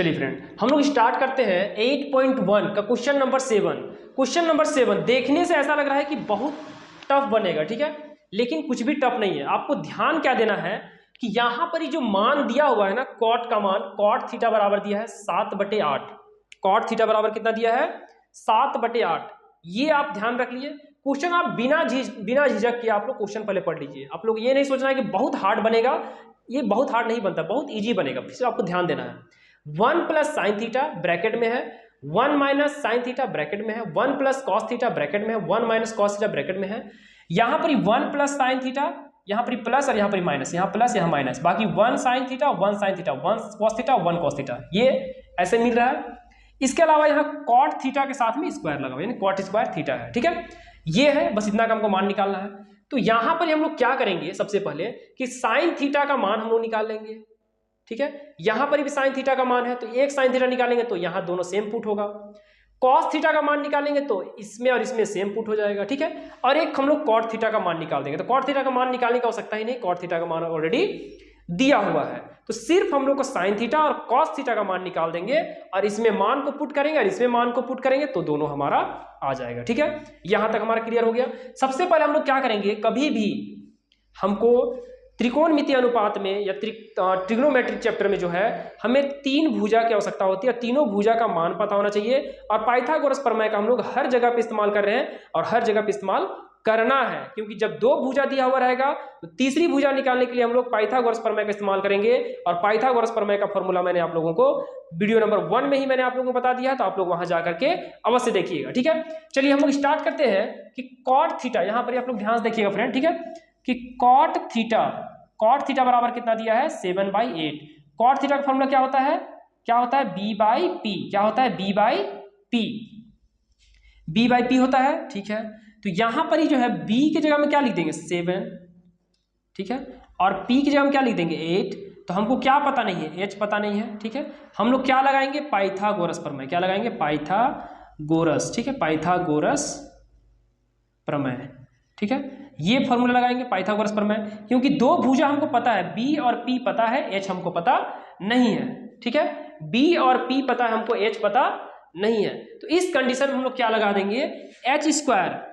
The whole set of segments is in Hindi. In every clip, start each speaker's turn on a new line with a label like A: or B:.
A: चलिए फ्रेंड, हम लोग स्टार्ट करते हैं 8.1 का क्वेश्चन नंबर 7। क्वेश्चन नंबर 7 देखने से ऐसा लग रहा है कि बहुत टफ बनेगा, ठीक है, लेकिन कुछ भी टफ नहीं है। आपको ध्यान क्या देना है कि यहां पर ही जो मान दिया हुआ है ना, कॉट का मान, कॉट थीटा बराबर दिया है 7/8। कॉट थीटा बराबर कितना दिया है? 7/8। ये आप ध्यान रख लीजिए। क्वेश्चन आप बिना झिझक के आप लोग क्वेश्चन पहले पढ़ लीजिए। आप लोग ये नहीं सोचना है कि बहुत हार्ड बनेगा, ये बहुत हार्ड नहीं बनता, बहुत ईजी बनेगा। फिर आपको ध्यान देना है 1 प्लस साइन थीटा ब्रैकेट में है, 1 माइनस साइन थीटा ब्रैकेट में है, 1 प्लस कॉस थीटा ब्रैकेट में है, 1 माइनस कॉस थीटा ब्रैकेट में है। यहां पर 1 प्लस साइन थीटा, यहां पर प्लस और यहां पर माइनस, यहां प्लस यहां माइनस, बाकी 1 sine theta 1 sine theta 1 cos theta 1 cos theta, ये ऐसे मिल रहा है। इसके अलावा यहां कॉट थीटा के साथ में स्क्वायर लगा हुआ, यानी कॉट स्क्वायर थीटा है, ठीक है। ये है, बस इतना का हमको मान निकालना है। तो यहां पर हम लोग क्या करेंगे, सबसे पहले कि साइन थीटा का मान हम लोग निकाल लेंगे, ठीक है। यहां पर भी साइन थीटा का मान है तो एक साइन थीटा निकालेंगे तो यहां दोनों सेम पुट होगा। कॉस थीटा का मान निकालेंगे तो इसमें और इसमें सेम पुट हो जाएगा, ठीक है। और एक हम लोग कॉट थीटा का मान निकाल देंगे, तो कॉट थीटा का मान निकालने की आवश्यकता ही नहीं, कॉट थीटा का मान ऑलरेडी दिया हुआ है। तो सिर्फ हम लोग को साइन थीटा और कॉस थीटा का मान निकाल देंगे और इसमें मान को पुट करेंगे और इसमें मान को पुट करेंगे तो दोनों हमारा आ जाएगा, ठीक है। यहां तक हमारा क्लियर हो गया। सबसे पहले हम लोग क्या करेंगे, कभी भी हमको त्रिकोणमितीय अनुपात में या ट्रिग्नोमेट्रिक चैप्टर में जो है हमें 3 भुजा की आवश्यकता होती है, तीनों भुजा का मान पता होना चाहिए। और पाइथागोरस प्रमेय का हम लोग हर जगह पे इस्तेमाल कर रहे हैं और हर जगह पे इस्तेमाल करना है, क्योंकि जब 2 भुजा दिया हुआ रहेगा तो तीसरी भुजा निकालने के लिए हम लोग पाइथागोरस प्रमेय का इस्तेमाल करेंगे। और पाइथागोरस प्रमेय का फॉर्मूला मैंने आप लोगों को वीडियो नंबर 1 में ही मैंने आप लोगों को बता दिया, तो आप लोग वहां जाकर के अवश्य देखिएगा, ठीक है। चलिए हम लोग स्टार्ट करते हैं कि कॉट थीटा, यहां पर आप लोग ध्यान से देखिएगा फ्रेंड, ठीक है, कि कॉट थीटा बराबर कितना दिया है 7/8। कॉट थीटा का फॉर्मूला क्या होता है, b/p। क्या होता है? b/p होता है, ठीक है। तो यहां पर ही जो है b की जगह में क्या लिख देंगे 7, ठीक है, और p की जगह में क्या लिख देंगे 8। तो हमको क्या पता नहीं है, h पता नहीं है, ठीक है। हम लोग क्या लगाएंगे, पाइथागोरस प्रमेय। क्या लगाएंगे? पाइथागोरस, ठीक है, पाइथागोरस प्रमेय, ठीक है। ये फॉर्मूला लगाएंगे पाइथागोरस प्रमेय, क्योंकि 2 भुजा हमको पता है, b और p पता है, h हमको पता नहीं है, ठीक है। b और p पता है हमको, h पता नहीं है। तो इस कंडीशन में हम लोग क्या लगा देंगे, h स्क्वायर,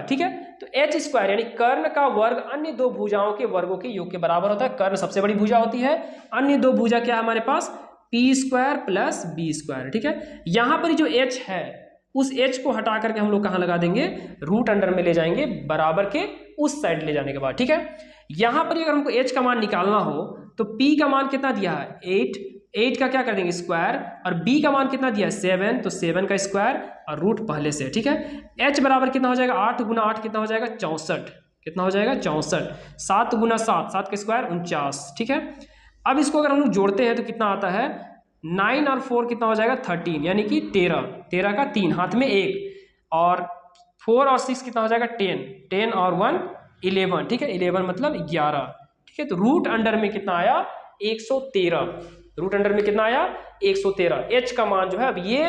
A: ठीक है। तो h स्क्वायर यानी कर्ण का वर्ग अन्य 2 भुजाओं के वर्गों के योग के बराबर होता है। कर्ण सबसे बड़ी भुजा होती है, अन्य 2 भुजा क्या है हमारे पास, p square plus b square, ठीक है। यहां पर जो h है उस h को हटा करके हम लोग कहां लगा देंगे, रूट अंडर में ले जाएंगे, बराबर के उस साइड ले जाने के बाद, ठीक है। यहां पर अगर हमको h का मान निकालना हो तो p का मान कितना दिया है 8 का क्या कर देंगे स्क्वायर, और b का मान कितना दिया है 7, तो 7 का स्क्वायर और रूट पहले से, ठीक है। h बराबर कितना हो जाएगा, 8 गुना 8 कितना हो जाएगा 64, कितना हो जाएगा 64, 7 गुना 7, 7 का स्क्वायर 49, ठीक है। अब इसको अगर हम लोग जोड़ते हैं तो कितना आता है, 9 और 4 कितना हो जाएगा 13, यानी कि 13 का 3 हाथ में 1, और 4 और 6 कितना हो जाएगा 10 और 1 11, ठीक है, 11 मतलब 11, ठीक है। तो रूट अंडर में कितना आया 113, रूट अंडर में कितना आया 113। h का मान जो है, अब ये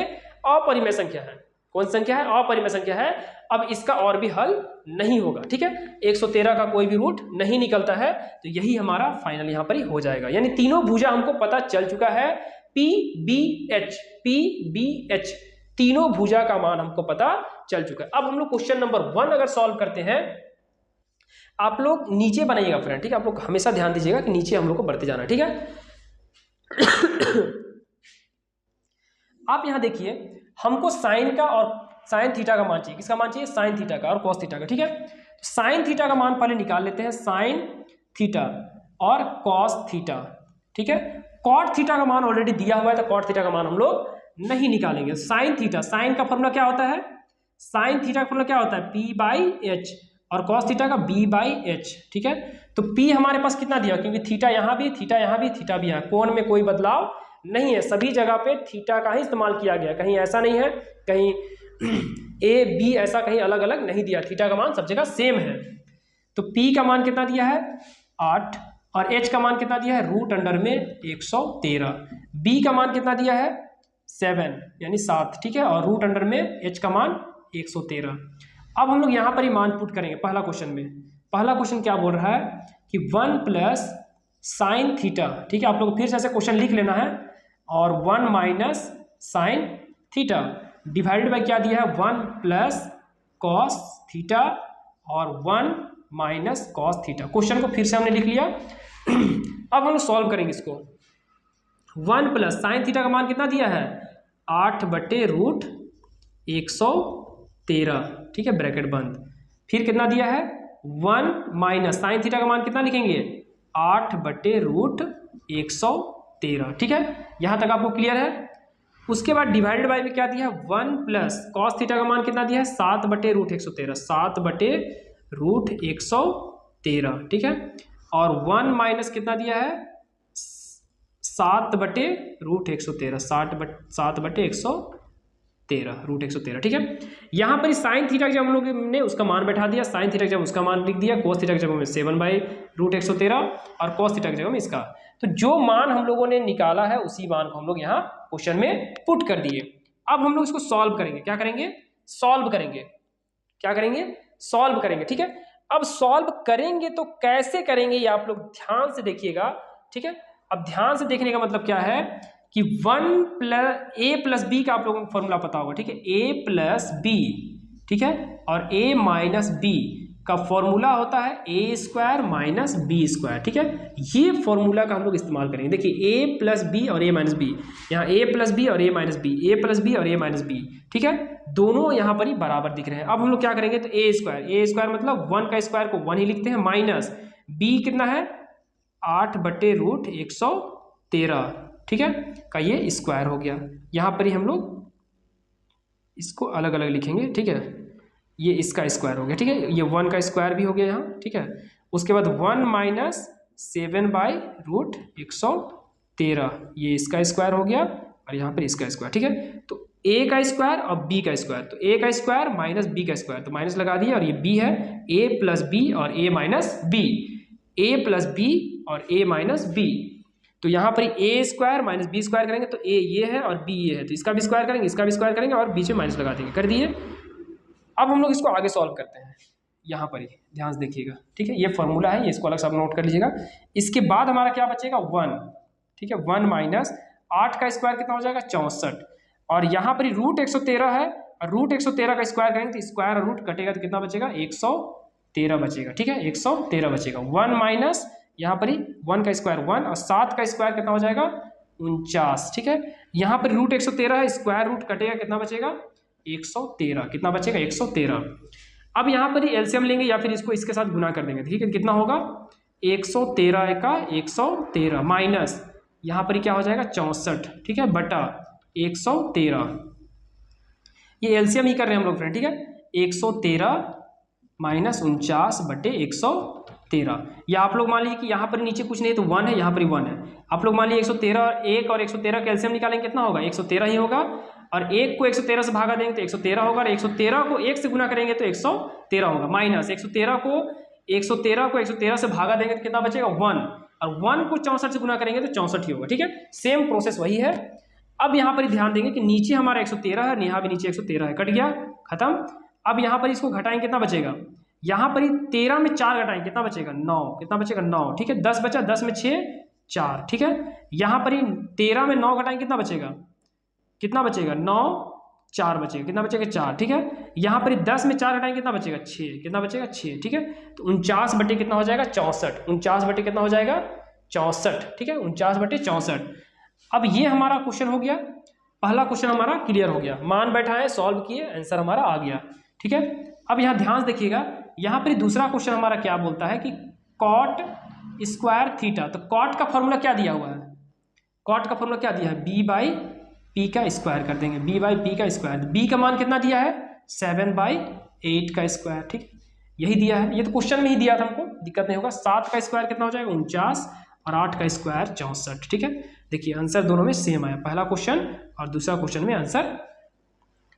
A: अपरिमेय संख्या है, कौन संख्या है, अपरिमेय संख्या है। अब इसका और भी हल नहीं होगा, ठीक है, 113 का कोई भी रूट नहीं निकलता है, तो यही हमारा फाइनल यहाँ पर ही हो जाएगा। यानी तीनों भुजा हमको पता चल चुका है, PBH, तीनों भुजा का मान हमको पता चल चुका है। अब हम लोग क्वेश्चन नंबर 1 अगर सॉल्व करते हैं, आप लोग नीचे बनाइएगा फ्रेंड, ठीक है, आप लोग हमेशा ध्यान दीजिएगा कि नीचे हम लोग को बढ़ते जाना, ठीक है। आप यहां देखिए, हमको साइन का और साइन थीटा का मान चाहिए, किसका मान चाहिए, साइन थीटा का और कॉस थीटा का, ठीक है। तो साइन थीटा का मान पहले निकाल लेते हैं, साइन थीटा और कॉस थीटा, ठीक है। कॉट थीटा का मान ऑलरेडी दिया हुआ है तो कॉट थीटा का मान हम लोग नहीं निकालेंगे। साइन थीटा, साइन का फॉर्मूला क्या होता है, साइन थीटा का फॉर्मूला क्या होता है p/h, और कॉस थीटा का b/h, ठीक है। तो p हमारे पास कितना दिया, क्योंकि थीटा यहाँ भी, थीटा यहाँ भी, थीटा भी है, कोण में कोई बदलाव नहीं है, सभी जगह पे थीटा का ही इस्तेमाल किया गया, कहीं ऐसा नहीं है, कहीं a b ऐसा कहीं अलग अलग नहीं दिया, थीटा का मान सब जगह सेम है। तो p का मान कितना दिया है 8, और h का मान कितना दिया है रूट अंडर में 113, b का मान कितना दिया है 7 यानी 7, ठीक है, और रूट अंडर में h का मान 113। अब हम लोग यहाँ पर ही मान पुट करेंगे पहला क्वेश्चन में। पहला क्वेश्चन क्या बोल रहा है कि 1 प्लस साइन थीटा, ठीक है, आप लोग फिर से ऐसे क्वेश्चन लिख लेना है, और 1 minus sine theta divided by क्या दिया है 1 प्लस कॉस थीटा और 1 माइनस कॉस थीटा। क्वेश्चन को फिर से हमने लिख लिया। अब हम सॉल्व करेंगे इसको। 1 प्लस साइन थीटा का मान कितना दिया है 8/√113, ठीक है, ब्रैकेट बंद। फिर कितना दिया है 1 माइनस साइन थीटा का मान कितना लिखेंगे 8/√113, ठीक है, यहाँ तक आपको क्लियर है। उसके बाद डिवाइडेड बाय में क्या दिया है 1 प्लस कॉस थीटा का मान कितना दिया है 7/√113, 7/√113, ठीक है, और 1 माइनस कितना दिया है 7/√113, 7/113, ठीक है। यहाँ पर साइन थीटा जब हम लोग ने उसका मान बैठा दिया, साइन थीटा जब उसका मान लिख दिया, कोस थीटा की जगह में 7/√113 और कोस थीटा की जगह में इसका। तो जो मान हम लोगों ने निकाला है उसी मान को हम लोग यहाँ क्वेश्चन में पुट कर दिए। अब हम लोग इसको सॉल्व करेंगे। क्या करेंगे सॉल्व करेंगे, क्या करेंगे सॉल्व करेंगे, ठीक है। अब सॉल्व करेंगे तो कैसे करेंगे ये आप लोग ध्यान से देखिएगा, ठीक है। अब ध्यान से देखने का मतलब क्या है कि 1 प्लस ए प्लस बी का आप लोगों को फॉर्मूला पता होगा, ठीक है, ए प्लस बी, ठीक है, और ए माइनस बी का फॉर्मूला होता है ए स्क्वायर माइनस बी स्क्वायर, ठीक है। ये फॉर्मूला का हम लोग इस्तेमाल करेंगे। देखिए ए प्लस बी और ए माइनस बी, यहाँ ए प्लस बी और ए माइनस बी, ए प्लस बी और ए माइनस बी, ठीक है, दोनों यहाँ पर ही बराबर दिख रहे हैं। अब हम लोग क्या करेंगे तो ए स्क्वायर मतलब 1 का स्क्वायर को 1 ही लिखते हैं, माइनस बी कितना है 8/√113, ठीक है, का ये स्क्वायर हो गया। यहाँ पर ही हम लोग इसको अलग अलग लिखेंगे, ठीक है, ये इसका स्क्वायर हो गया, ठीक है, ये 1 का स्क्वायर भी हो गया यहाँ, ठीक है। उसके बाद 1 माइनस 7/√113, ये इसका स्क्वायर हो गया और यहाँ पर इसका स्क्वायर, ठीक है। तो ए का स्क्वायर और बी का स्क्वायर, तो ए का स्क्वायर माइनस बी का स्क्वायर, तो माइनस लगा दिया, और ये बी है ए प्लस बी और ए माइनस बी, ए प्लस बी और ए माइनस बी। तो यहाँ पर ए स्क्वायर माइनस बी स्क्वायर करेंगे तो ए ये है और बी ये है, तो इसका भी स्क्वायर करेंगे, इसका भी स्क्वायर करेंगे और बीच में माइनस लगा देंगे, कर दिए। अब हम लोग इसको आगे सॉल्व करते हैं, यहाँ पर ही ध्यान से देखिएगा, ठीक है, ये फॉर्मूला है, ये इसको अलग से आप नोट कर लीजिएगा। इसके बाद हमारा क्या बचेगा 1, ठीक है, 1 माइनस 8 का स्क्वायर कितना हो जाएगा 64, और यहाँ पर √113 है, और √113 का स्क्वायर करेंगे तो स्क्वायर और रूट कटेगा तो कितना बचेगा 113 बचेगा, ठीक है, 113 बचेगा। 1 माइनस यहाँ पर ही 1 का स्क्वायर 1 और 7 का स्क्वायर कितना हो जाएगा 49, ठीक है। यहाँ पर √113 है, स्क्वायर रूट कटेगा कितना बचेगा 113, कितना बचेगा 113। अब यहाँ पर ही एलसीएम लेंगे या फिर इसको इसके साथ गुना कर देंगे, ठीक है, कितना होगा 113 का 113 माइनस यहाँ पर ही क्या हो जाएगा 64, ठीक है, बटा 113, ये एलसीएम ही कर रहे हैं हम लोग फ्रेंड, ठीक है, 113 माइनस 49/113। या आप लोग मान लीजिए कि यहाँ पर नीचे कुछ नहीं तो 1 है, यहाँ पर 1 है, आप लोग मान लीजिए 113 1 और 113 का एलसीएम निकालेंगे कितना होगा 113 ही होगा, और 1 को 113 से भागा देंगे तो 113 होगा, और 113 को 1 से गुना करेंगे तो 113 होगा, माइनस 113 को 113 से भागा देंगे तो कितना बचेगा 1, और 1 को 64 से गुना करेंगे तो 64 ही होगा, ठीक है, सेम प्रोसेस वही है। अब यहाँ पर ध्यान देंगे कि नीचे हमारा 113 है, यहाँ भी नीचे 113 है, कट गया खत्म। अब यहाँ पर इसको घटाएंगे कितना बचेगा, यहाँ पर 13 में 4 घटाएंगे कितना बचेगा 9, कितना बचेगा 9, ठीक है, 10 बचा, 10 में 6 4, ठीक है। यहाँ पर 13 में 9 घटाएंगे कितना बचेगा 9 4 बचेगा, कितना बचेगा 4, ठीक है। यहाँ पर 10 में 4 घटाएंगे कितना बचेगा 6, कितना बचेगा 6, ठीक है। तो 49 कितना हो जाएगा 64, 49 कितना हो जाएगा 64, ठीक है, 49/64। अब ये हमारा क्वेश्चन हो गया, पहला क्वेश्चन हमारा क्लियर हो गया, मान बैठा है, सॉल्व किए, आंसर हमारा आ गया, ठीक है। अब यहाँ ध्यान देखिएगा, यहाँ पर दूसरा क्वेश्चन हमारा क्या बोलता है कि कॉट स्क्वायर थीटा, तो कॉट का फॉर्मूला क्या दिया हुआ है, कॉट का फॉर्मूला क्या दिया है b/p का स्क्वायर कर देंगे, b/p का स्क्वायर, b का मान कितना दिया है 7/8 का स्क्वायर, ठीक, यही दिया है, ये तो क्वेश्चन में ही दिया था हमको, दिक्कत नहीं होगा। 7 का स्क्वायर कितना हो जाएगा 49 और 8 का स्क्वायर 64, ठीक है। देखिए आंसर दोनों में सेम आया, पहला क्वेश्चन और दूसरा क्वेश्चन में आंसर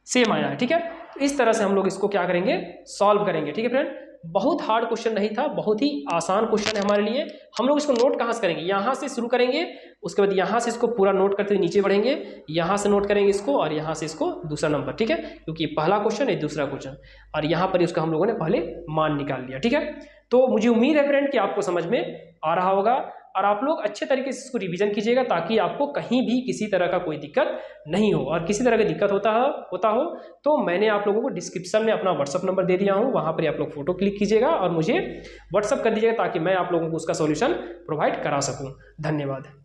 A: सेम आया है, ठीक है। तो इस तरह से हम लोग इसको क्या करेंगे सॉल्व करेंगे, ठीक है फ्रेंड। बहुत हार्ड क्वेश्चन नहीं था, बहुत ही आसान क्वेश्चन है हमारे लिए। हम लोग इसको नोट कहाँ से करेंगे, यहाँ से शुरू करेंगे, उसके बाद यहाँ से इसको पूरा नोट करते हुए नीचे बढ़ेंगे, यहाँ से नोट करेंगे इसको, और यहाँ से इसको दूसरा नंबर, ठीक है, क्योंकि पहला क्वेश्चन है दूसरा क्वेश्चन, और यहाँ पर उसका हम लोगों ने पहले मान निकाल लिया, ठीक है। तो मुझे उम्मीद है फ्रेंड कि आपको समझ में आ रहा होगा। और आप लोग अच्छे तरीके से इसको रिवीजन कीजिएगा ताकि आपको कहीं भी किसी तरह का कोई दिक्कत नहीं हो। और किसी तरह की दिक्कत होता हो तो मैंने आप लोगों को डिस्क्रिप्शन में अपना व्हाट्सअप नंबर दे दिया हूँ, वहाँ पर आप लोग फोटो क्लिक कीजिएगा और मुझे व्हाट्सअप कर दीजिएगा ताकि मैं आप लोगों को उसका सॉल्यूशन प्रोवाइड करा सकूँ। धन्यवाद।